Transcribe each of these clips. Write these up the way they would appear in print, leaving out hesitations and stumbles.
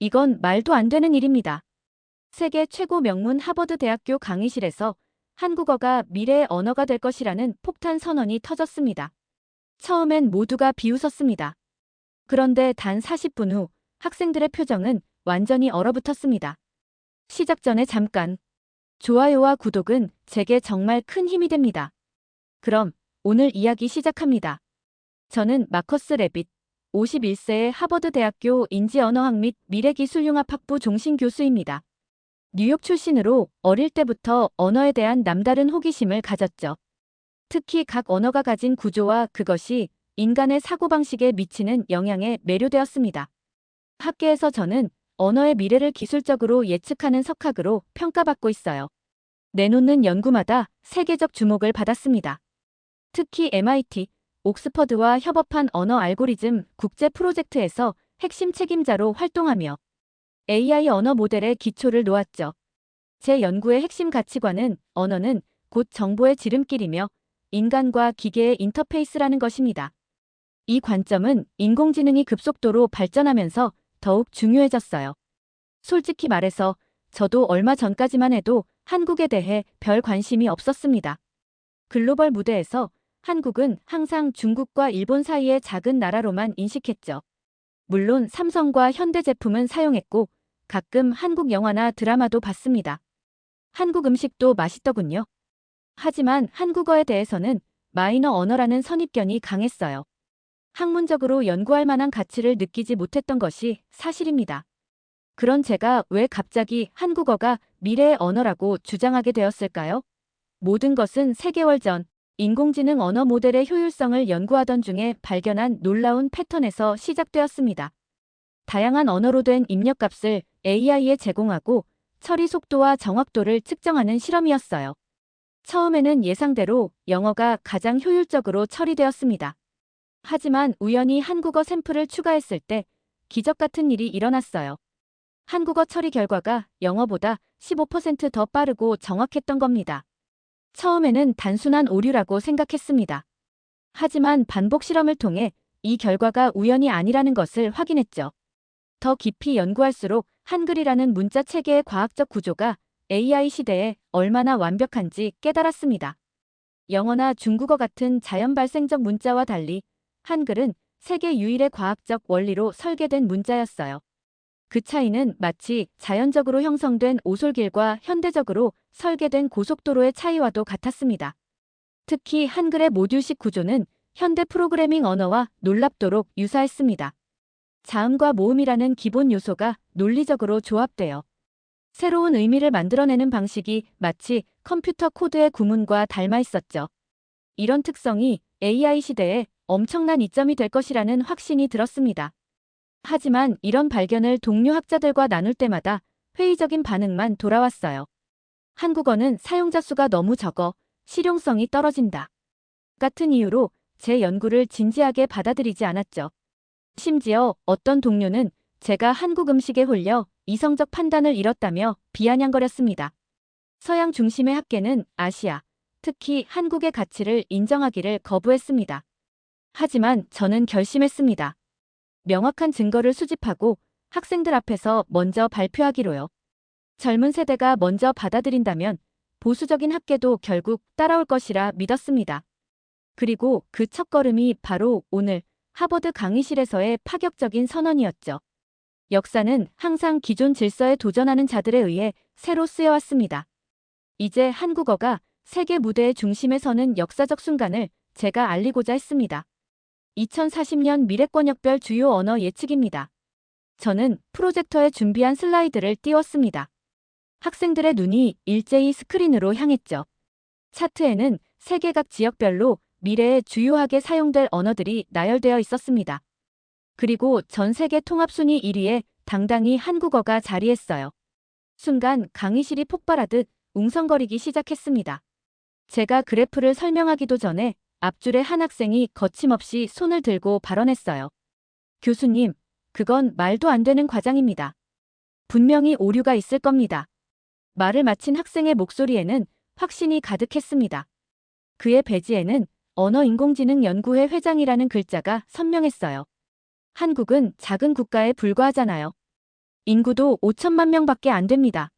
이건 말도 안 되는 일입니다. 세계 최고 명문 하버드 대학교 강의실에서 한국어가 미래의 언어가 될 것이라는 폭탄 선언이 터졌습니다. 처음엔 모두가 비웃었습니다. 그런데 단 40분 후 학생들의 표정은 완전히 얼어붙었습니다. 시작 전에 잠깐. 좋아요와 구독은 제게 정말 큰 힘이 됩니다. 그럼 오늘 이야기 시작합니다. 저는 마커스 레빗, 51세의 하버드 대학교 인지언어학 및 미래기술융합학부 종신 교수입니다. 뉴욕 출신으로 어릴 때부터 언어에 대한 남다른 호기심을 가졌죠. 특히 각 언어가 가진 구조와 그것이 인간의 사고방식에 미치는 영향에 매료되었습니다. 학계에서 저는 언어의 미래를 기술적으로 예측하는 석학으로 평가받고 있어요. 내놓는 연구마다 세계적 주목을 받았습니다. 특히 MIT, 옥스퍼드와 협업한 언어 알고리즘 국제 프로젝트에서 핵심 책임자로 활동하며 AI 언어 모델의 기초를 놓았죠. 제 연구의 핵심 가치관은 언어는 곧 정보의 지름길이며 인간과 기계의 인터페이스라는 것입니다. 이 관점은 인공지능이 급속도로 발전하면서 더욱 중요해졌어요. 솔직히 말해서 저도 얼마 전까지만 해도 한국에 대해 별 관심이 없었습니다. 글로벌 무대에서 한국은 항상 중국과 일본 사이의 작은 나라로만 인식했죠. 물론 삼성과 현대 제품은 사용했고 가끔 한국 영화나 드라마도 봤습니다. 한국 음식도 맛있더군요. 하지만 한국어에 대해서는 마이너 언어라는 선입견이 강했어요. 학문적으로 연구할 만한 가치를 느끼지 못했던 것이 사실입니다. 그런 제가 왜 갑자기 한국어가 미래의 언어라고 주장하게 되었을까요? 모든 것은 3개월 전 인공지능 언어 모델의 효율성을 연구하던 중에 발견한 놀라운 패턴에서 시작되었습니다. 다양한 언어로 된 입력값을 AI에 제공하고 처리 속도와 정확도를 측정하는 실험이었어요. 처음에는 예상대로 영어가 가장 효율적으로 처리되었습니다. 하지만 우연히 한국어 샘플을 추가했을 때 기적 같은 일이 일어났어요. 한국어 처리 결과가 영어보다 15% 더 빠르고 정확했던 겁니다. 처음에는 단순한 오류라고 생각했습니다. 하지만 반복 실험을 통해 이 결과가 우연이 아니라는 것을 확인했죠. 더 깊이 연구할수록 한글이라는 문자 체계의 과학적 구조가 AI 시대에 얼마나 완벽한지 깨달았습니다. 영어나 중국어 같은 자연 발생적 문자와 달리 한글은 세계 유일의 과학적 원리로 설계된 문자였어요. 그 차이는 마치 자연적으로 형성된 오솔길과 현대적으로 설계된 고속도로의 차이와도 같았습니다. 특히 한글의 모듈식 구조는 현대 프로그래밍 언어와 놀랍도록 유사했습니다. 자음과 모음이라는 기본 요소가 논리적으로 조합되어 새로운 의미를 만들어내는 방식이 마치 컴퓨터 코드의 구문과 닮아 있었죠. 이런 특성이 AI 시대에 엄청난 이점이 될 것이라는 확신이 들었습니다. 하지만 이런 발견을 동료 학자들과 나눌 때마다 회의적인 반응만 돌아왔어요. 한국어는 사용자 수가 너무 적어 실용성이 떨어진다. 같은 이유로 제 연구를 진지하게 받아들이지 않았죠. 심지어 어떤 동료는 제가 한국 음식에 홀려 이성적 판단을 잃었다며 비아냥거렸습니다. 서양 중심의 학계는 아시아, 특히 한국의 가치를 인정하기를 거부했습니다. 하지만 저는 결심했습니다. 명확한 증거를 수집하고 학생들 앞에서 먼저 발표하기로요. 젊은 세대가 먼저 받아들인다면 보수적인 학계도 결국 따라올 것이라 믿었습니다. 그리고 그 첫걸음이 바로 오늘 하버드 강의실에서의 파격적인 선언이었죠. 역사는 항상 기존 질서에 도전하는 자들에 의해 새로 쓰여왔습니다. 이제 한국어가 세계 무대의 중심에 서는 역사적 순간을 제가 알리고자 했습니다. 2040년 미래권역별 주요 언어 예측입니다. 저는 프로젝터에 준비한 슬라이드를 띄웠습니다. 학생들의 눈이 일제히 스크린으로 향했죠. 차트에는 세계 각 지역별로 미래에 주요하게 사용될 언어들이 나열되어 있었습니다. 그리고 전 세계 통합 순위 1위에 당당히 한국어가 자리했어요. 순간 강의실이 폭발하듯 웅성거리기 시작했습니다. 제가 그래프를 설명하기도 전에 앞줄의 한 학생이 거침없이 손을 들고 발언했어요. 교수님, 그건 말도 안 되는 과장입니다. 분명히 오류가 있을 겁니다. 말을 마친 학생의 목소리에는 확신이 가득했습니다. 그의 배지에는 언어인공지능 연구회 회장이라는 글자가 선명했어요. 한국은 작은 국가에 불과하잖아요. 인구도 5천만 명밖에 안 됩니다.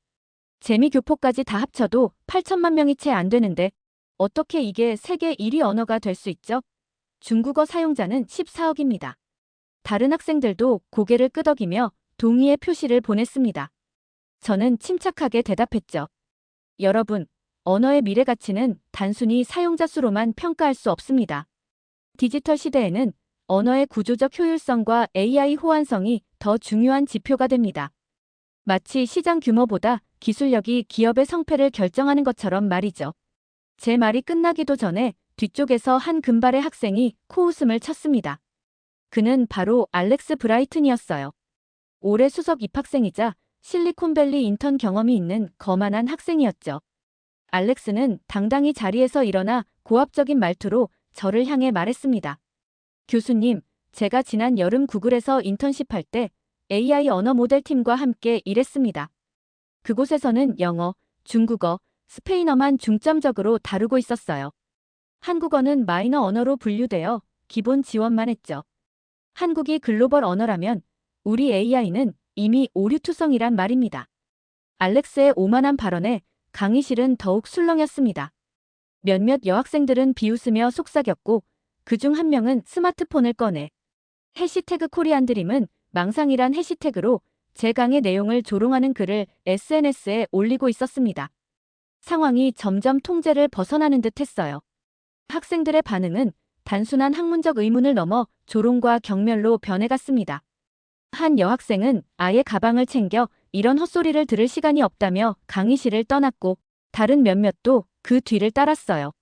재미교포까지 다 합쳐도 8천만 명이 채 안 되는데 어떻게 이게 세계 1위 언어가 될 수 있죠? 중국어 사용자는 14억입니다. 다른 학생들도 고개를 끄덕이며 동의의 표시를 보냈습니다. 저는 침착하게 대답했죠. 여러분, 언어의 미래 가치는 단순히 사용자 수로만 평가할 수 없습니다. 디지털 시대에는 언어의 구조적 효율성과 AI 호환성이 더 중요한 지표가 됩니다. 마치 시장 규모보다 기술력이 기업의 성패를 결정하는 것처럼 말이죠. 제 말이 끝나기도 전에 뒤쪽에서 한 금발의 학생이 코웃음을 쳤습니다. 그는 바로 알렉스 브라이튼이었어요. 올해 수석 입학생이자 실리콘밸리 인턴 경험이 있는 거만한 학생이었죠. 알렉스는 당당히 자리에서 일어나 고압적인 말투로 저를 향해 말했습니다. 교수님, 제가 지난 여름 구글에서 인턴십할 때 AI 언어 모델 팀과 함께 일했습니다. 그곳에서는 영어, 중국어, 스페인어만 중점적으로 다루고 있었어요. 한국어는 마이너 언어로 분류되어 기본 지원만 했죠. 한국이 글로벌 언어라면 우리 AI는 이미 오류투성이란 말입니다. 알렉스의 오만한 발언에 강의실은 더욱 술렁였습니다. 몇몇 여학생들은 비웃으며 속삭였고 그중 한 명은 스마트폰을 꺼내 해시태그 코리안드림은 망상이란 해시태그로 제 강의 내용을 조롱하는 글을 SNS에 올리고 있었습니다. 상황이 점점 통제를 벗어나는 듯 했어요. 학생들의 반응은 단순한 학문적 의문을 넘어 조롱과 경멸로 변해갔습니다. 한 여학생은 아예 가방을 챙겨 이런 헛소리를 들을 시간이 없다며 강의실을 떠났고 다른 몇몇도 그 뒤를 따랐어요.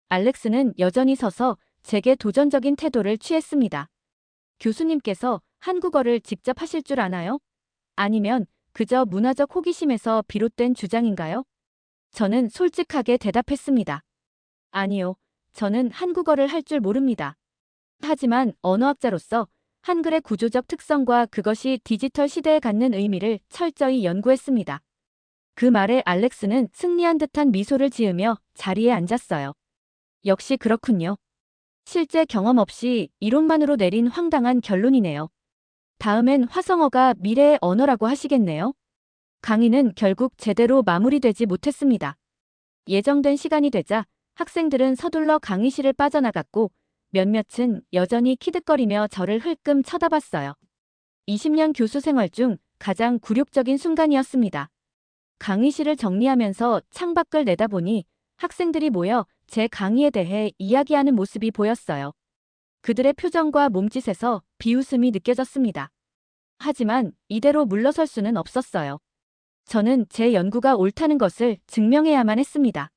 알렉스는 여전히 서서 제게 도전적인 태도를 취했습니다. 교수님께서 한국어를 직접 하실 줄 아나요? 아니면 그저 문화적 호기심에서 비롯된 주장인가요? 저는 솔직하게 대답했습니다. 아니요, 저는 한국어를 할 줄 모릅니다. 하지만 언어학자로서 한글의 구조적 특성과 그것이 디지털 시대에 갖는 의미를 철저히 연구했습니다. 그 말에 알렉스는 승리한 듯한 미소를 지으며 자리에 앉았어요. 역시 그렇군요. 실제 경험 없이 이론만으로 내린 황당한 결론이네요. 다음엔 화성어가 미래의 언어라고 하시겠네요. 강의는 결국 제대로 마무리되지 못했습니다. 예정된 시간이 되자 학생들은 서둘러 강의실을 빠져나갔고 몇몇은 여전히 키득거리며 저를 흘끔 쳐다봤어요. 20년 교수 생활 중 가장 굴욕적인 순간이었습니다. 강의실을 정리하면서 창밖을 내다보니 학생들이 모여 제 강의에 대해 이야기하는 모습이 보였어요. 그들의 표정과 몸짓에서 비웃음이 느껴졌습니다. 하지만 이대로 물러설 수는 없었어요. 저는 제 연구가 옳다는 것을 증명해야만 했습니다.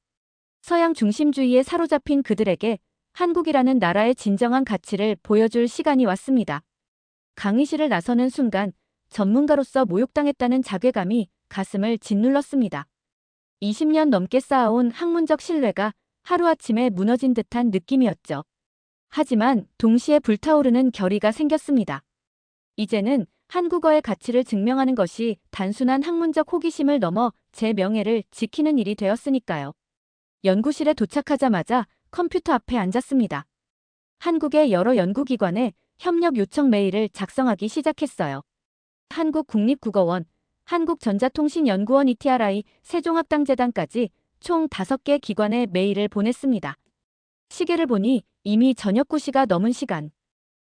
서양 중심주의에 사로잡힌 그들에게 한국이라는 나라의 진정한 가치를 보여줄 시간이 왔습니다. 강의실을 나서는 순간 전문가로서 모욕당했다는 자괴감이 가슴을 짓눌렀습니다. 20년 넘게 쌓아온 학문적 신뢰가 하루아침에 무너진 듯한 느낌이었죠. 하지만 동시에 불타오르는 결의가 생겼습니다. 이제는 한국어의 가치를 증명하는 것이 단순한 학문적 호기심을 넘어 제 명예를 지키는 일이 되었으니까요. 연구실에 도착하자마자 컴퓨터 앞에 앉았습니다. 한국의 여러 연구기관에 협력 요청 메일을 작성하기 시작했어요. 한국국립국어원, 한국전자통신연구원 ETRI, 세종학당재단까지 총 5개 기관에 메일을 보냈습니다. 시계를 보니 이미 저녁 9시가 넘은 시간.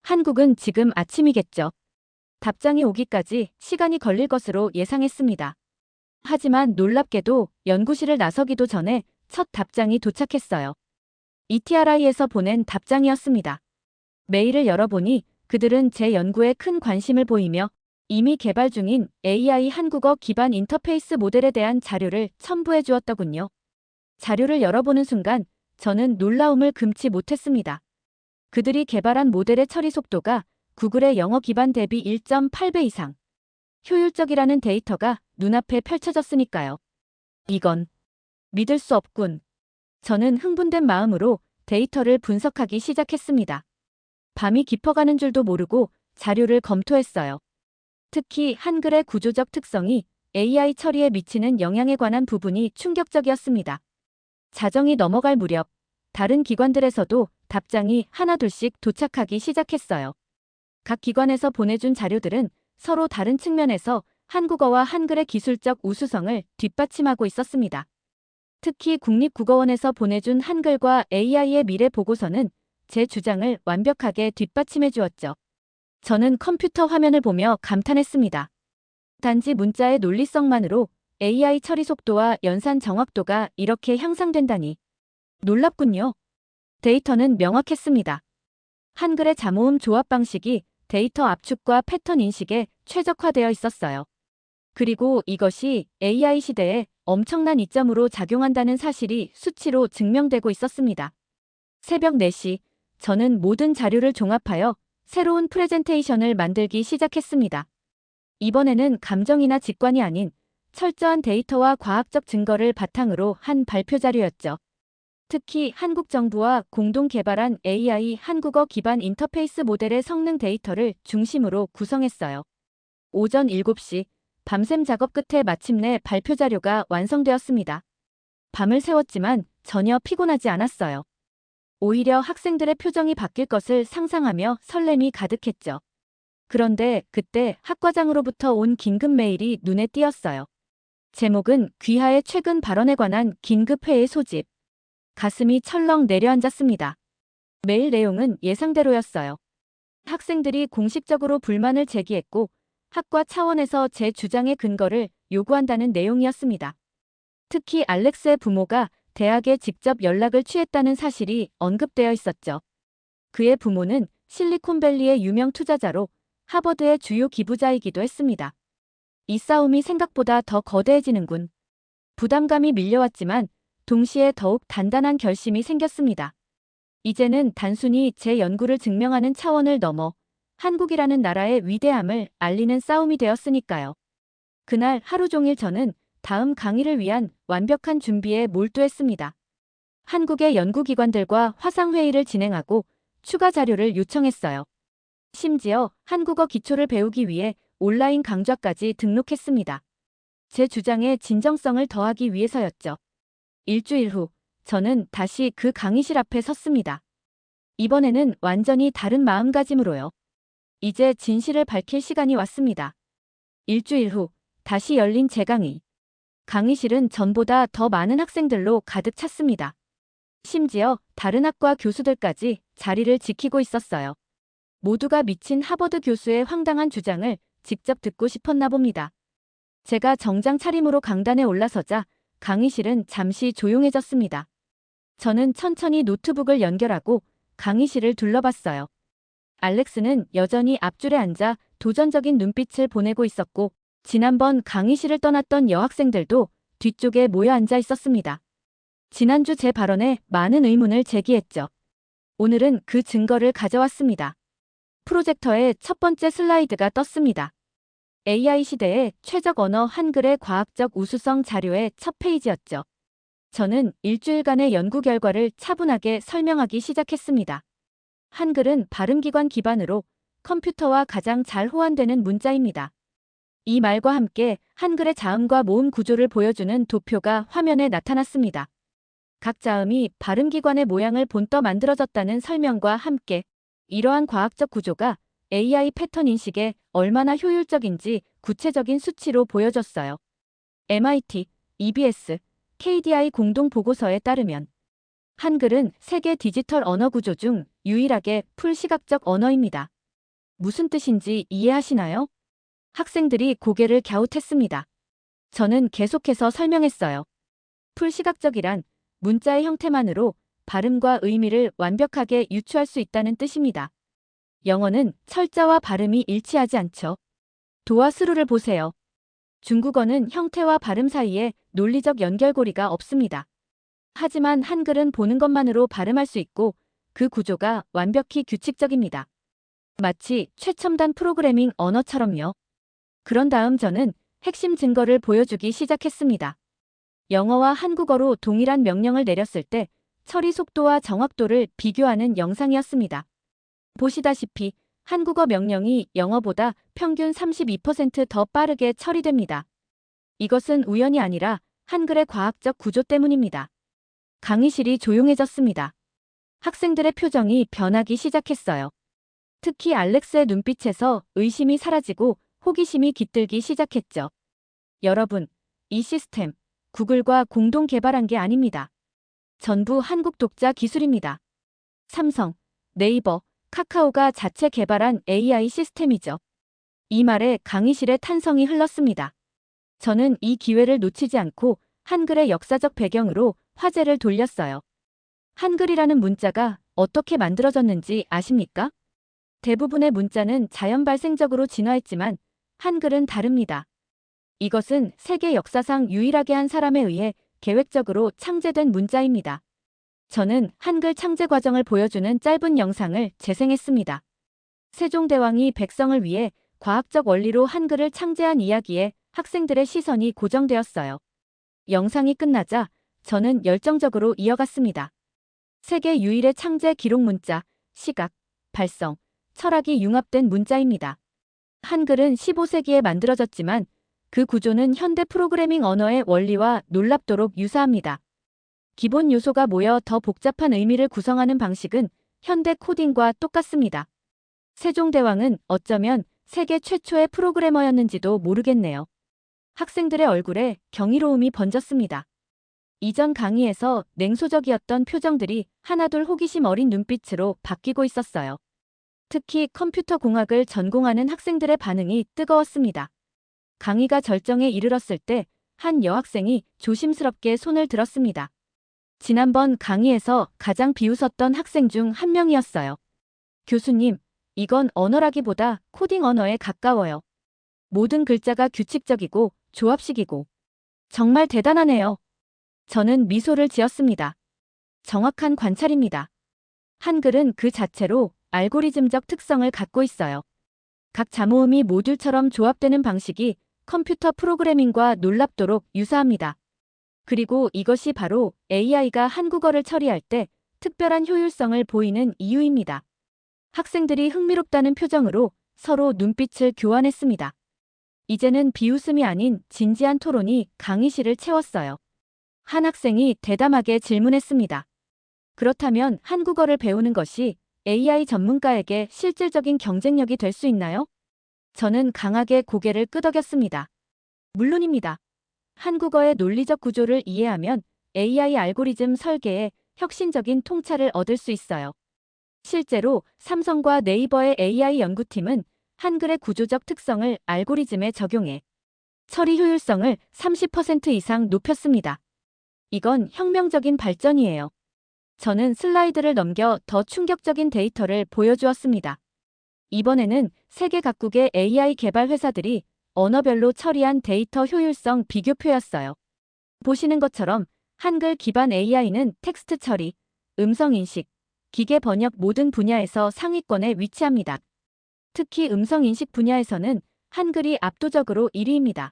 한국은 지금 아침이겠죠. 답장이 오기까지 시간이 걸릴 것으로 예상했습니다. 하지만 놀랍게도 연구실을 나서기도 전에 첫 답장이 도착했어요. ETRI에서 보낸 답장이었습니다. 메일을 열어보니 그들은 제 연구에 큰 관심을 보이며 이미 개발 중인 AI 한국어 기반 인터페이스 모델에 대한 자료를 첨부해 주었더군요. 자료를 열어보는 순간 저는 놀라움을 금치 못했습니다. 그들이 개발한 모델의 처리 속도가 구글의 영어 기반 대비 1.8배 이상 효율적이라는 데이터가 눈앞에 펼쳐졌으니까요. 이건 믿을 수 없군. 저는 흥분된 마음으로 데이터를 분석하기 시작했습니다. 밤이 깊어가는 줄도 모르고 자료를 검토했어요. 특히 한글의 구조적 특성이 AI 처리에 미치는 영향에 관한 부분이 충격적이었습니다. 자정이 넘어갈 무렵 다른 기관들에서도 답장이 하나둘씩 도착하기 시작했어요. 각 기관에서 보내준 자료들은 서로 다른 측면에서 한국어와 한글의 기술적 우수성을 뒷받침하고 있었습니다. 특히 국립국어원에서 보내준 한글과 AI의 미래 보고서는 제 주장을 완벽하게 뒷받침해 주었죠. 저는 컴퓨터 화면을 보며 감탄했습니다. 단지 문자의 논리성만으로 AI 처리 속도와 연산 정확도가 이렇게 향상된다니. 놀랍군요. 데이터는 명확했습니다. 한글의 자모음 조합 방식이 데이터 압축과 패턴 인식에 최적화되어 있었어요. 그리고 이것이 AI 시대에 엄청난 이점으로 작용한다는 사실이 수치로 증명되고 있었습니다. 새벽 4시, 저는 모든 자료를 종합하여 새로운 프레젠테이션을 만들기 시작했습니다. 이번에는 감정이나 직관이 아닌 철저한 데이터와 과학적 증거를 바탕으로 한 발표 자료였죠. 특히 한국 정부와 공동 개발한 AI 한국어 기반 인터페이스 모델의 성능 데이터를 중심으로 구성했어요. 오전 7시, 밤샘 작업 끝에 마침내 발표 자료가 완성되었습니다. 밤을 새웠지만 전혀 피곤하지 않았어요. 오히려 학생들의 표정이 바뀔 것을 상상하며 설렘이 가득했죠. 그런데 그때 학과장으로부터 온 긴급 메일이 눈에 띄었어요. 제목은 귀하의 최근 발언에 관한 긴급회의 소집. 가슴이 철렁 내려앉았습니다. 메일 내용은 예상대로였어요. 학생들이 공식적으로 불만을 제기했고 학과 차원에서 제 주장의 근거를 요구한다는 내용이었습니다. 특히 알렉스의 부모가 대학에 직접 연락을 취했다는 사실이 언급되어 있었죠. 그의 부모는 실리콘밸리의 유명 투자자로 하버드의 주요 기부자이기도 했습니다. 이 싸움이 생각보다 더 거대해지는군. 부담감이 밀려왔지만 동시에 더욱 단단한 결심이 생겼습니다. 이제는 단순히 제 연구를 증명하는 차원을 넘어 한국이라는 나라의 위대함을 알리는 싸움이 되었으니까요. 그날 하루 종일 저는 다음 강의를 위한 완벽한 준비에 몰두했습니다. 한국의 연구기관들과 화상회의를 진행하고 추가 자료를 요청했어요. 심지어 한국어 기초를 배우기 위해 온라인 강좌까지 등록했습니다. 제 주장에 진정성을 더하기 위해서였죠. 일주일 후, 저는 다시 그 강의실 앞에 섰습니다. 이번에는 완전히 다른 마음가짐으로요. 이제 진실을 밝힐 시간이 왔습니다. 일주일 후, 다시 열린 재강의. 강의실은 전보다 더 많은 학생들로 가득 찼습니다. 심지어 다른 학과 교수들까지 자리를 지키고 있었어요. 모두가 미친 하버드 교수의 황당한 주장을 직접 듣고 싶었나 봅니다. 제가 정장 차림으로 강단에 올라서자 강의실은 잠시 조용해졌습니다. 저는 천천히 노트북을 연결하고 강의실을 둘러봤어요. 알렉스는 여전히 앞줄에 앉아 도전적인 눈빛을 보내고 있었고 지난번 강의실을 떠났던 여학생들도 뒤쪽에 모여 앉아 있었습니다. 지난주 제 발언에 많은 의문을 제기했죠. 오늘은 그 증거를 가져왔습니다. 프로젝터에 첫 번째 슬라이드가 떴습니다. AI 시대의 최적 언어 한글의 과학적 우수성 자료의 첫 페이지였죠. 저는 일주일간의 연구 결과를 차분하게 설명하기 시작했습니다. 한글은 발음기관 기반으로 컴퓨터와 가장 잘 호환되는 문자입니다. 이 말과 함께 한글의 자음과 모음 구조를 보여주는 도표가 화면에 나타났습니다. 각 자음이 발음기관의 모양을 본떠 만들어졌다는 설명과 함께 이러한 과학적 구조가 AI 패턴 인식에 얼마나 효율적인지 구체적인 수치로 보여졌어요. MIT, EBS, KDI 공동 보고서에 따르면 한글은 세계 디지털 언어 구조 중 유일하게 풀시각적 언어입니다. 무슨 뜻인지 이해하시나요? 학생들이 고개를 갸웃했습니다. 저는 계속해서 설명했어요. 풀시각적이란 문자의 형태만으로 발음과 의미를 완벽하게 유추할 수 있다는 뜻입니다. 영어는 철자와 발음이 일치하지 않죠. 도와 스루를 보세요. 중국어는 형태와 발음 사이에 논리적 연결고리가 없습니다. 하지만 한글은 보는 것만으로 발음할 수 있고 그 구조가 완벽히 규칙적입니다. 마치 최첨단 프로그래밍 언어처럼요. 그런 다음 저는 핵심 증거를 보여주기 시작했습니다. 영어와 한국어로 동일한 명령을 내렸을 때 처리 속도와 정확도를 비교하는 영상이었습니다. 보시다시피 한국어 명령이 영어보다 평균 32% 더 빠르게 처리됩니다. 이것은 우연이 아니라 한글의 과학적 구조 때문입니다. 강의실이 조용해졌습니다. 학생들의 표정이 변하기 시작했어요. 특히 알렉스의 눈빛에서 의심이 사라지고 호기심이 깃들기 시작했죠. 여러분, 이 시스템 구글과 공동 개발한 게 아닙니다. 전부 한국 독자 기술입니다. 삼성, 네이버, 카카오가 자체 개발한 AI 시스템이죠. 이 말에 강의실의 탄성이 흘렀습니다. 저는 이 기회를 놓치지 않고 한글의 역사적 배경으로 화제를 돌렸어요. 한글이라는 문자가 어떻게 만들어졌는지 아십니까? 대부분의 문자는 자연 발생적으로 진화했지만 한글은 다릅니다. 이것은 세계 역사상 유일하게 한 사람에 의해 계획적으로 창제된 문자입니다. 저는 한글 창제 과정을 보여주는 짧은 영상을 재생했습니다. 세종대왕이 백성을 위해 과학적 원리로 한글을 창제한 이야기에 학생들의 시선이 고정되었어요. 영상이 끝나자 저는 열정적으로 이어갔습니다. 세계 유일의 창제 기록 문자, 시각, 발성, 철학이 융합된 문자입니다. 한글은 15세기에 만들어졌지만 그 구조는 현대 프로그래밍 언어의 원리와 놀랍도록 유사합니다. 기본 요소가 모여 더 복잡한 의미를 구성하는 방식은 현대 코딩과 똑같습니다. 세종대왕은 어쩌면 세계 최초의 프로그래머였는지도 모르겠네요. 학생들의 얼굴에 경이로움이 번졌습니다. 이전 강의에서 냉소적이었던 표정들이 하나둘 호기심 어린 눈빛으로 바뀌고 있었어요. 특히 컴퓨터 공학을 전공하는 학생들의 반응이 뜨거웠습니다. 강의가 절정에 이르렀을 때 한 여학생이 조심스럽게 손을 들었습니다. 지난번 강의에서 가장 비웃었던 학생 중 한 명이었어요. 교수님, 이건 언어라기보다 코딩 언어에 가까워요. 모든 글자가 규칙적이고 조합식이고 정말 대단하네요. 저는 미소를 지었습니다. 정확한 관찰입니다. 한글은 그 자체로 알고리즘적 특성을 갖고 있어요. 각 자모음이 모듈처럼 조합되는 방식이 컴퓨터 프로그래밍과 놀랍도록 유사합니다. 그리고 이것이 바로 AI가 한국어를 처리할 때 특별한 효율성을 보이는 이유입니다. 학생들이 흥미롭다는 표정으로 서로 눈빛을 교환했습니다. 이제는 비웃음이 아닌 진지한 토론이 강의실을 채웠어요. 한 학생이 대담하게 질문했습니다. 그렇다면 한국어를 배우는 것이 AI 전문가에게 실질적인 경쟁력이 될 수 있나요? 저는 강하게 고개를 끄덕였습니다. 물론입니다. 한국어의 논리적 구조를 이해하면 AI 알고리즘 설계에 혁신적인 통찰을 얻을 수 있어요. 실제로 삼성과 네이버의 AI 연구팀은 한글의 구조적 특성을 알고리즘에 적용해 처리 효율성을 30% 이상 높였습니다. 이건 혁명적인 발전이에요. 저는 슬라이드를 넘겨 더 충격적인 데이터를 보여주었습니다. 이번에는 세계 각국의 AI 개발 회사들이 언어별로 처리한 데이터 효율성 비교표였어요. 보시는 것처럼 한글 기반 AI는 텍스트 처리, 음성 인식, 기계 번역 모든 분야에서 상위권에 위치합니다. 특히 음성 인식 분야에서는 한글이 압도적으로 1위입니다.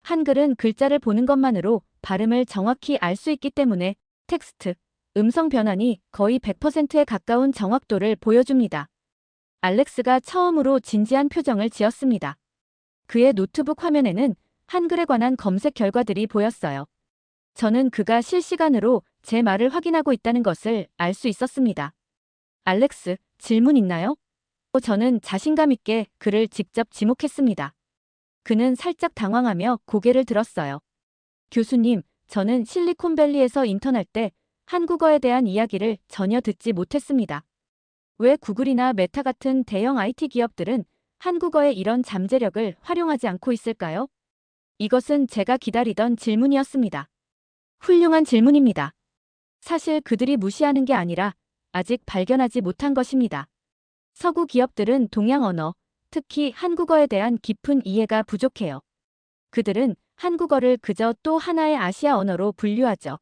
한글은 글자를 보는 것만으로 발음을 정확히 알 수 있기 때문에 텍스트, 음성 변환이 거의 100%에 가까운 정확도를 보여줍니다. 알렉스가 처음으로 진지한 표정을 지었습니다. 그의 노트북 화면에는 한글에 관한 검색 결과들이 보였어요. 저는 그가 실시간으로 제 말을 확인하고 있다는 것을 알 수 있었습니다. 알렉스, 질문 있나요? 저는 자신감 있게 그를 직접 지목했습니다. 그는 살짝 당황하며 고개를 들었어요. 교수님, 저는 실리콘밸리에서 인턴할 때 한국어에 대한 이야기를 전혀 듣지 못했습니다. 왜 구글이나 메타 같은 대형 IT 기업들은 한국어의 이런 잠재력을 활용하지 않고 있을까요? 이것은 제가 기다리던 질문이었습니다. 훌륭한 질문입니다. 사실 그들이 무시하는 게 아니라 아직 발견하지 못한 것입니다. 서구 기업들은 동양 언어, 특히 한국어에 대한 깊은 이해가 부족해요. 그들은 한국어를 그저 또 하나의 아시아 언어로 분류하죠.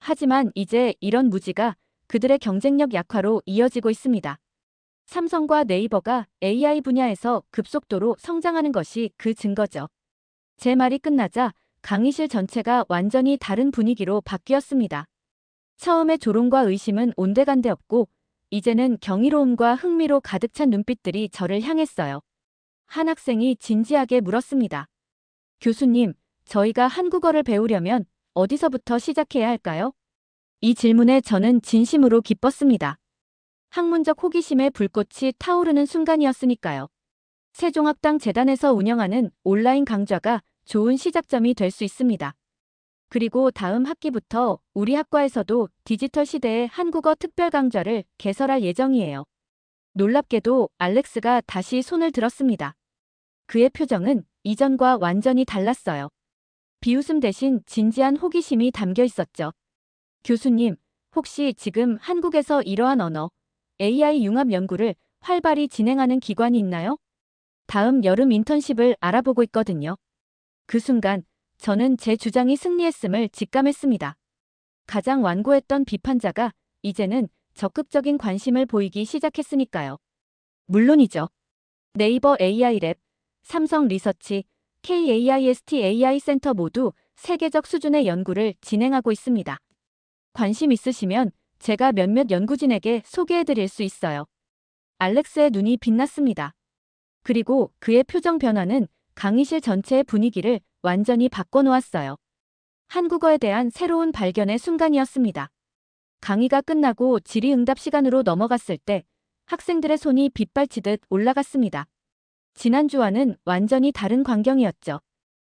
하지만 이제 이런 무지가 그들의 경쟁력 약화로 이어지고 있습니다. 삼성과 네이버가 AI 분야에서 급속도로 성장하는 것이 그 증거죠. 제 말이 끝나자 강의실 전체가 완전히 다른 분위기로 바뀌었습니다. 처음에 조롱과 의심은 온데간데없고 이제는 경이로움과 흥미로 가득 찬 눈빛들이 저를 향했어요. 한 학생이 진지하게 물었습니다. 교수님, 저희가 한국어를 배우려면 어디서부터 시작해야 할까요? 이 질문에 저는 진심으로 기뻤습니다. 학문적 호기심의 불꽃이 타오르는 순간이었으니까요. 세종학당재단에서 운영하는 온라인 강좌가 좋은 시작점이 될 수 있습니다. 그리고 다음 학기부터 우리 학과에서도 디지털 시대의 한국어 특별 강좌를 개설할 예정이에요. 놀랍게도 알렉스가 다시 손을 들었습니다. 그의 표정은 이전과 완전히 달랐어요. 비웃음 대신 진지한 호기심이 담겨 있었죠. 교수님, 혹시 지금 한국에서 이러한 언어, AI 융합 연구를 활발히 진행하는 기관이 있나요? 다음 여름 인턴십을 알아보고 있거든요. 그 순간 저는 제 주장이 승리했음을 직감했습니다. 가장 완고했던 비판자가 이제는 적극적인 관심을 보이기 시작했으니까요. 물론이죠. 네이버 AI랩, 삼성 리서치, KAIST AI 센터 모두 세계적 수준의 연구를 진행하고 있습니다. 관심 있으시면 제가 몇몇 연구진에게 소개해드릴 수 있어요. 알렉스의 눈이 빛났습니다. 그리고 그의 표정 변화는 강의실 전체의 분위기를 완전히 바꿔놓았어요. 한국어에 대한 새로운 발견의 순간이었습니다. 강의가 끝나고 질의응답 시간으로 넘어갔을 때 학생들의 손이 빗발치듯 올라갔습니다. 지난주와는 완전히 다른 광경이었죠.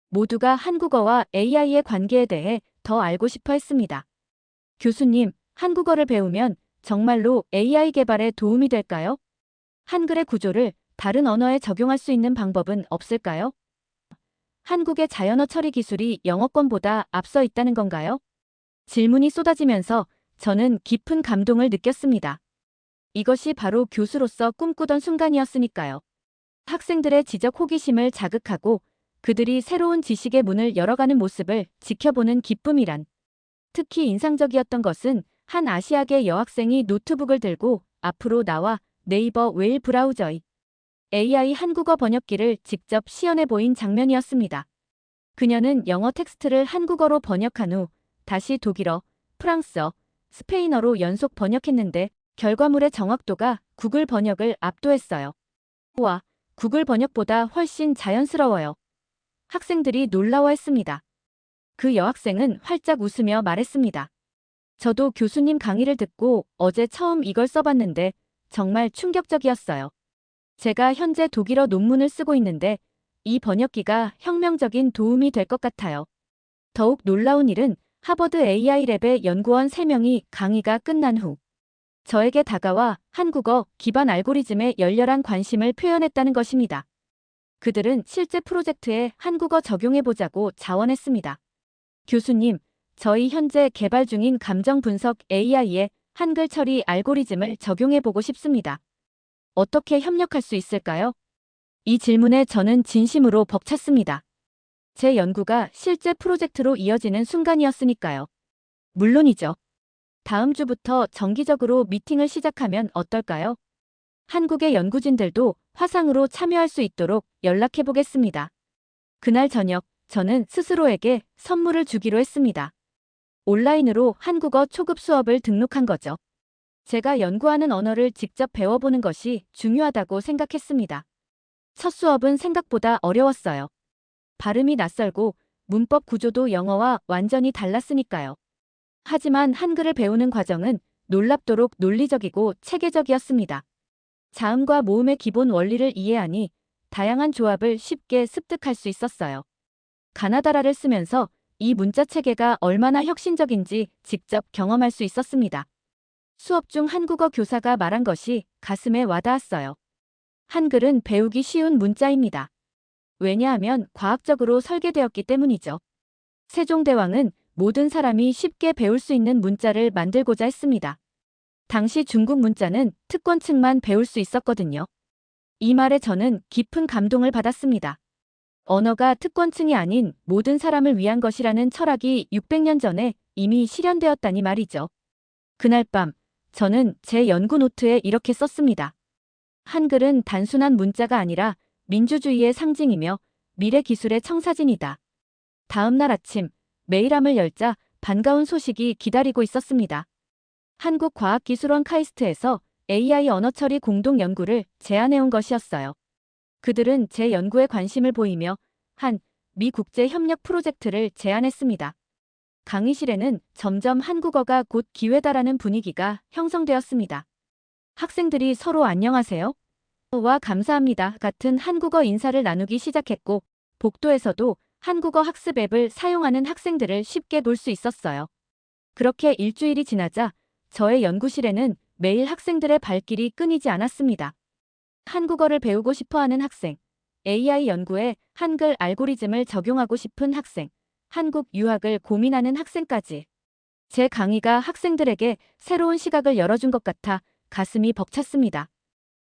모두가 한국어와 AI의 관계에 대해 더 알고 싶어 했습니다. 교수님, 한국어를 배우면 정말로 AI 개발에 도움이 될까요? 한글의 구조를 다른 언어에 적용할 수 있는 방법은 없을까요? 한국의 자연어 처리 기술이 영어권보다 앞서 있다는 건가요? 질문이 쏟아지면서 저는 깊은 감동을 느꼈습니다. 이것이 바로 교수로서 꿈꾸던 순간이었으니까요. 학생들의 지적 호기심을 자극하고 그들이 새로운 지식의 문을 열어가는 모습을 지켜보는 기쁨이란. 특히 인상적이었던 것은 한 아시아계 여학생이 노트북을 들고 앞으로 나와 네이버 웨일 브라우저의 AI 한국어 번역기를 직접 시연해 보인 장면이었습니다. 그녀는 영어 텍스트를 한국어로 번역한 후 다시 독일어, 프랑스어, 스페인어로 연속 번역했는데 결과물의 정확도가 구글 번역을 압도했어요. 와, 구글 번역보다 훨씬 자연스러워요. 학생들이 놀라워했습니다. 그 여학생은 활짝 웃으며 말했습니다. 저도 교수님 강의를 듣고 어제 처음 이걸 써봤는데 정말 충격적이었어요. 제가 현재 독일어 논문을 쓰고 있는데 이 번역기가 혁명적인 도움이 될 것 같아요. 더욱 놀라운 일은 하버드 AI랩의 연구원 3명이 강의가 끝난 후 저에게 다가와 한국어 기반 알고리즘에 열렬한 관심을 표현했다는 것입니다. 그들은 실제 프로젝트에 한국어 적용해보자고 자원했습니다. 교수님, 저희 현재 개발 중인 감정 분석 AI에 한글 처리 알고리즘을 적용해보고 싶습니다. 어떻게 협력할 수 있을까요? 이 질문에 저는 진심으로 벅찼습니다. 제 연구가 실제 프로젝트로 이어지는 순간이었으니까요. 물론이죠. 다음 주부터 정기적으로 미팅을 시작하면 어떨까요? 한국의 연구진들도 화상으로 참여할 수 있도록 연락해보겠습니다. 그날 저녁, 저는 스스로에게 선물을 주기로 했습니다. 온라인으로 한국어 초급 수업을 등록한 거죠. 제가 연구하는 언어를 직접 배워보는 것이 중요하다고 생각했습니다. 첫 수업은 생각보다 어려웠어요. 발음이 낯설고 문법 구조도 영어와 완전히 달랐으니까요. 하지만 한글을 배우는 과정은 놀랍도록 논리적이고 체계적이었습니다. 자음과 모음의 기본 원리를 이해하니 다양한 조합을 쉽게 습득할 수 있었어요. 가나다라를 쓰면서 이 문자 체계가 얼마나 혁신적인지 직접 경험할 수 있었습니다. 수업 중 한국어 교사가 말한 것이 가슴에 와닿았어요. 한글은 배우기 쉬운 문자입니다. 왜냐하면 과학적으로 설계되었기 때문이죠. 세종대왕은 모든 사람이 쉽게 배울 수 있는 문자를 만들고자 했습니다. 당시 중국 문자는 특권층만 배울 수 있었거든요. 이 말에 저는 깊은 감동을 받았습니다. 언어가 특권층이 아닌 모든 사람을 위한 것이라는 철학이 600년 전에 이미 실현되었다니 말이죠. 그날 밤, 저는 제 연구 노트에 이렇게 썼습니다. 한글은 단순한 문자가 아니라 민주주의의 상징이며 미래 기술의 청사진이다. 다음 날 아침, 메일함을 열자 반가운 소식이 기다리고 있었습니다. 한국과학기술원 카이스트에서 AI 언어 처리 공동 연구를 제안해온 것이었어요. 그들은 제 연구에 관심을 보이며 한 미 국제 협력 프로젝트를 제안했습니다. 강의실에는 점점 한국어가 곧 기회다라는 분위기가 형성되었습니다. 학생들이 서로 안녕하세요? 와 감사합니다 같은 한국어 인사를 나누기 시작했고, 복도에서도 한국어 학습 앱을 사용하는 학생들을 쉽게 볼 수 있었어요. 그렇게 일주일이 지나자 저의 연구실에는 매일 학생들의 발길이 끊이지 않았습니다. 한국어를 배우고 싶어 하는 학생, AI 연구에 한글 알고리즘을 적용하고 싶은 학생, 한국 유학을 고민하는 학생까지. 제 강의가 학생들에게 새로운 시각을 열어준 것 같아 가슴이 벅찼습니다.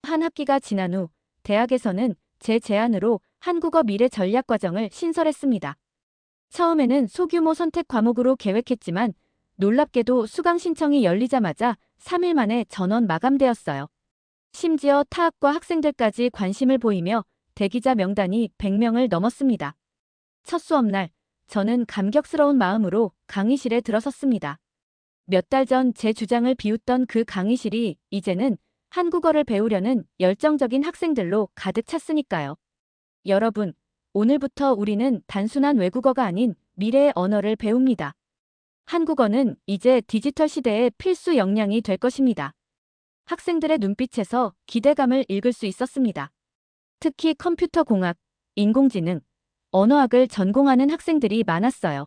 한 학기가 지난 후 대학에서는 제 제안으로 한국어 미래 전략 과정을 신설했습니다. 처음에는 소규모 선택 과목으로 계획했지만 놀랍게도 수강 신청이 열리자마자 3일 만에 전원 마감되었어요. 심지어 타학과 학생들까지 관심을 보이며 대기자 명단이 100명을 넘었습니다. 첫 수업날, 저는 감격스러운 마음으로 강의실에 들어섰습니다. 몇 달 전 제 주장을 비웃던 그 강의실이 이제는 한국어를 배우려는 열정적인 학생들로 가득 찼으니까요. 여러분, 오늘부터 우리는 단순한 외국어가 아닌 미래의 언어를 배웁니다. 한국어는 이제 디지털 시대의 필수 역량이 될 것입니다. 학생들의 눈빛에서 기대감을 읽을 수 있었습니다. 특히 컴퓨터 공학, 인공지능, 언어학을 전공하는 학생들이 많았어요.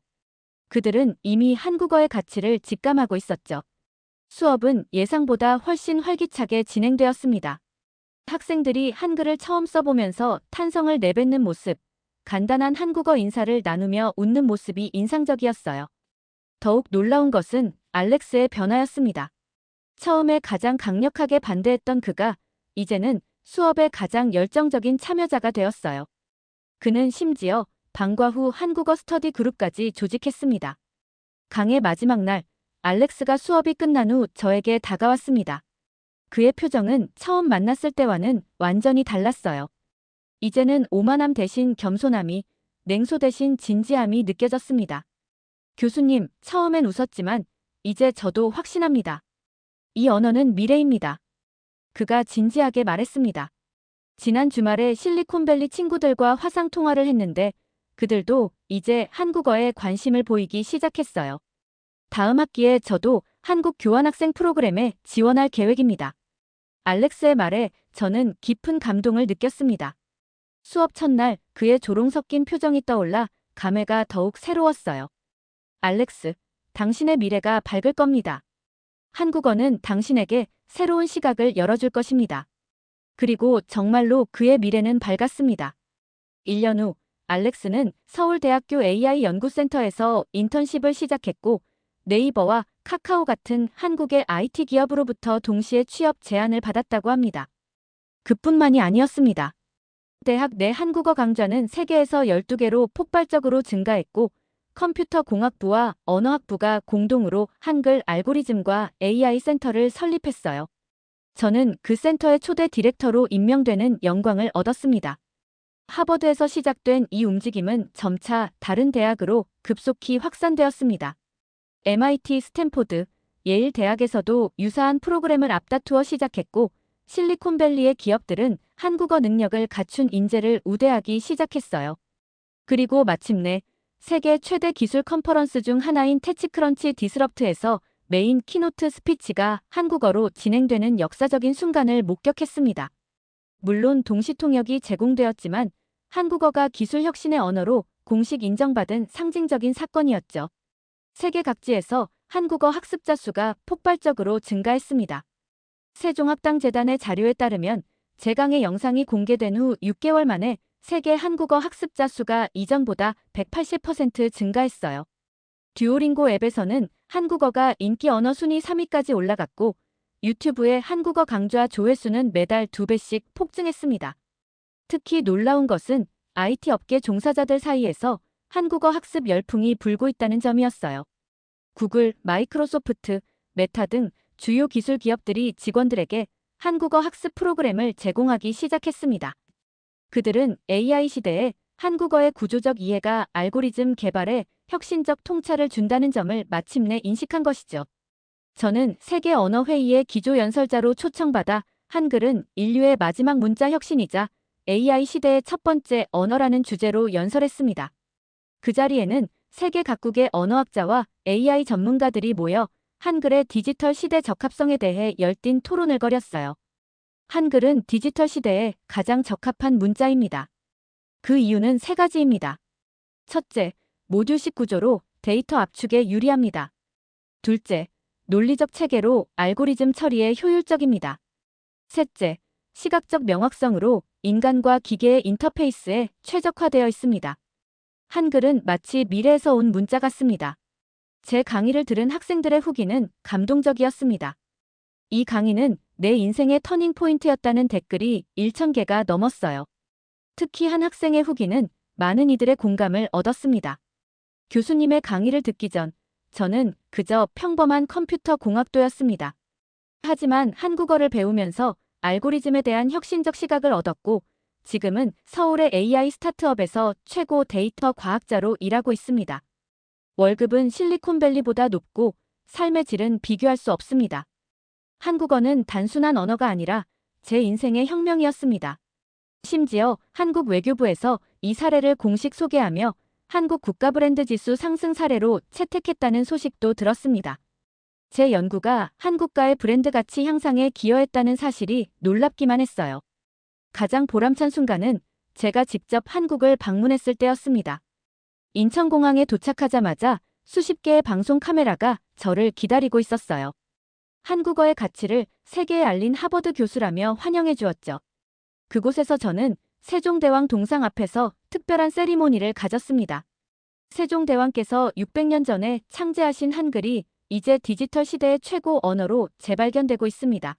그들은 이미 한국어의 가치를 직감하고 있었죠. 수업은 예상보다 훨씬 활기차게 진행되었습니다. 학생들이 한글을 처음 써보면서 탄성을 내뱉는 모습, 간단한 한국어 인사를 나누며 웃는 모습이 인상적이었어요. 더욱 놀라운 것은 알렉스의 변화였습니다. 처음에 가장 강력하게 반대했던 그가 이제는 수업의 가장 열정적인 참여자가 되었어요. 그는 심지어 방과 후 한국어 스터디 그룹까지 조직했습니다. 강의 마지막 날, 알렉스가 수업이 끝난 후 저에게 다가왔습니다. 그의 표정은 처음 만났을 때와는 완전히 달랐어요. 이제는 오만함 대신 겸손함이, 냉소 대신 진지함이 느껴졌습니다. 교수님, 처음엔 웃었지만 이제 저도 확신합니다. 이 언어는 미래입니다. 그가 진지하게 말했습니다. 지난 주말에 실리콘밸리 친구들과 화상 통화를 했는데 그들도 이제 한국어에 관심을 보이기 시작했어요. 다음 학기에 저도 한국 교환학생 프로그램에 지원할 계획입니다. 알렉스의 말에 저는 깊은 감동을 느꼈습니다. 수업 첫날 그의 조롱 섞인 표정이 떠올라 감회가 더욱 새로웠어요. 알렉스, 당신의 미래가 밝을 겁니다. 한국어는 당신에게 새로운 시각을 열어줄 것입니다. 그리고 정말로 그의 미래는 밝았습니다. 1년 후 알렉스는 서울대학교 AI 연구센터에서 인턴십을 시작했고 네이버와 카카오 같은 한국의 IT 기업으로부터 동시에 취업 제안을 받았다고 합니다. 그뿐만이 아니었습니다. 대학 내 한국어 강좌는 세계에서 12개로 폭발적으로 증가했고 컴퓨터 공학부와 언어학부가 공동으로 한글 알고리즘과 AI 센터를 설립했어요. 저는 그 센터의 초대 디렉터로 임명되는 영광을 얻었습니다. 하버드에서 시작된 이 움직임은 점차 다른 대학으로 급속히 확산되었습니다. MIT, 스탠포드, 예일 대학에서도 유사한 프로그램을 앞다투어 시작했고 실리콘밸리의 기업들은 한국어 능력을 갖춘 인재를 우대하기 시작했어요. 그리고 마침내 세계 최대 기술 컨퍼런스 중 하나인 테치크런치 디스럽트에서 메인 키노트 스피치가 한국어로 진행되는 역사적인 순간을 목격했습니다. 물론 동시 통역이 제공되었지만 한국어가 기술 혁신의 언어로 공식 인정받은 상징적인 사건이었죠. 세계 각지에서 한국어 학습자 수가 폭발적으로 증가했습니다. 세종학당재단의 자료에 따르면 제 강의 영상이 공개된 후 6개월 만에 세계 한국어 학습자 수가 이전보다 180% 증가했어요. 듀오링고 앱에서는 한국어가 인기 언어 순위 3위까지 올라갔고 유튜브의 한국어 강좌 조회수는 매달 2배씩 폭증했습니다. 특히 놀라운 것은 IT 업계 종사자들 사이에서 한국어 학습 열풍이 불고 있다는 점이었어요. 구글, 마이크로소프트, 메타 등 주요 기술 기업들이 직원들에게 한국어 학습 프로그램을 제공하기 시작했습니다. 그들은 AI 시대에 한국어의 구조적 이해가 알고리즘 개발에 혁신적 통찰을 준다는 점을 마침내 인식한 것이죠. 저는 세계 언어회의의 기조연설자로 초청받아 한글은 인류의 마지막 문자 혁신이자 AI 시대의 첫 번째 언어라는 주제로 연설했습니다. 그 자리에는 세계 각국의 언어학자와 AI 전문가들이 모여 한글의 디지털 시대 적합성에 대해 열띤 토론을 벌였어요. 한글은 디지털 시대에 가장 적합한 문자입니다. 그 이유는 세 가지입니다. 첫째, 모듈식 구조로 데이터 압축에 유리합니다. 둘째, 논리적 체계로 알고리즘 처리에 효율적입니다. 셋째, 시각적 명확성으로 인간과 기계의 인터페이스에 최적화되어 있습니다. 한글은 마치 미래에서 온 문자 같습니다. 제 강의를 들은 학생들의 후기는 감동적이었습니다. 이 강의는 내 인생의 터닝 포인트였다는 댓글이 1,000개가 넘었어요. 특히 한 학생의 후기는 많은 이들의 공감을 얻었습니다. 교수님의 강의를 듣기 전 저는 그저 평범한 컴퓨터 공학도였습니다. 하지만 한국어를 배우면서 알고리즘에 대한 혁신적 시각을 얻었고 지금은 서울의 AI 스타트업에서 최고 데이터 과학자로 일하고 있습니다. 월급은 실리콘밸리보다 높고 삶의 질은 비교할 수 없습니다. 한국어는 단순한 언어가 아니라 제 인생의 혁명이었습니다. 심지어 한국 외교부에서 이 사례를 공식 소개하며 한국 국가 브랜드 지수 상승 사례로 채택했다는 소식도 들었습니다. 제 연구가 한국가의 브랜드 가치 향상에 기여했다는 사실이 놀랍기만 했어요. 가장 보람찬 순간은 제가 직접 한국을 방문했을 때였습니다. 인천공항에 도착하자마자 수십 개의 방송 카메라가 저를 기다리고 있었어요. 한국어의 가치를 세계에 알린 하버드 교수라며 환영해 주었죠. 그곳에서 저는 세종대왕 동상 앞에서 특별한 세리모니를 가졌습니다. 세종대왕께서 600년 전에 창제하신 한글이 이제 디지털 시대의 최고 언어로 재발견되고 있습니다.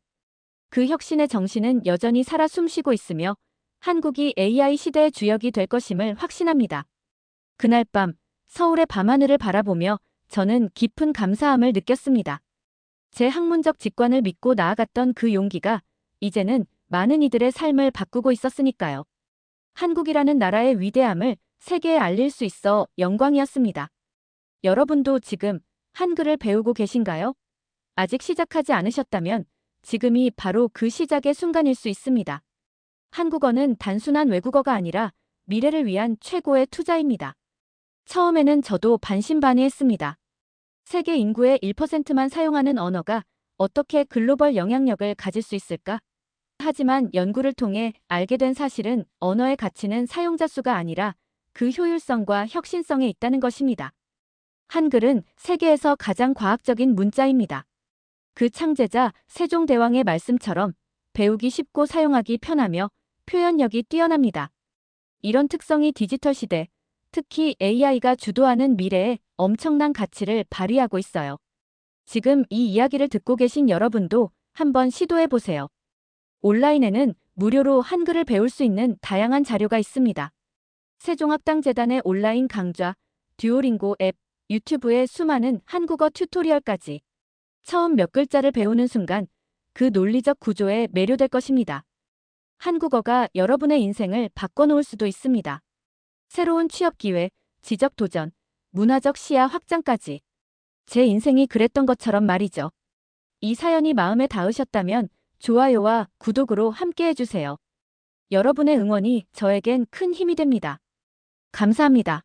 그 혁신의 정신은 여전히 살아 숨쉬고 있으며 한국이 AI 시대의 주역이 될 것임을 확신합니다. 그날 밤 서울의 밤하늘을 바라보며 저는 깊은 감사함을 느꼈습니다. 제 학문적 직관을 믿고 나아갔던 그 용기가 이제는 많은 이들의 삶을 바꾸고 있었으니까요. 한국이라는 나라의 위대함을 세계에 알릴 수 있어 영광이었습니다. 여러분도 지금 한글을 배우고 계신가요? 아직 시작하지 않으셨다면 지금이 바로 그 시작의 순간일 수 있습니다. 한국어는 단순한 외국어가 아니라 미래를 위한 최고의 투자입니다. 처음에는 저도 반신반의했습니다. 세계 인구의 1%만 사용하는 언어가 어떻게 글로벌 영향력을 가질 수 있을까? 하지만 연구를 통해 알게 된 사실은 언어의 가치는 사용자 수가 아니라 그 효율성과 혁신성에 있다는 것입니다. 한글은 세계에서 가장 과학적인 문자입니다. 그 창제자 세종대왕의 말씀처럼 배우기 쉽고 사용하기 편하며 표현력이 뛰어납니다. 이런 특성이 디지털 시대, 특히 AI가 주도하는 미래에 엄청난 가치를 발휘하고 있어요. 지금 이 이야기를 듣고 계신 여러분도 한번 시도해 보세요. 온라인에는 무료로 한글을 배울 수 있는 다양한 자료가 있습니다. 세종학당재단의 온라인 강좌, 듀오링고 앱, 유튜브의 수많은 한국어 튜토리얼까지 처음 몇 글자를 배우는 순간 그 논리적 구조에 매료될 것입니다. 한국어가 여러분의 인생을 바꿔놓을 수도 있습니다. 새로운 취업 기회, 지적 도전, 문화적 시야 확장까지. 제 인생이 그랬던 것처럼 말이죠. 이 사연이 마음에 닿으셨다면 좋아요와 구독으로 함께 해주세요. 여러분의 응원이 저에겐 큰 힘이 됩니다. 감사합니다.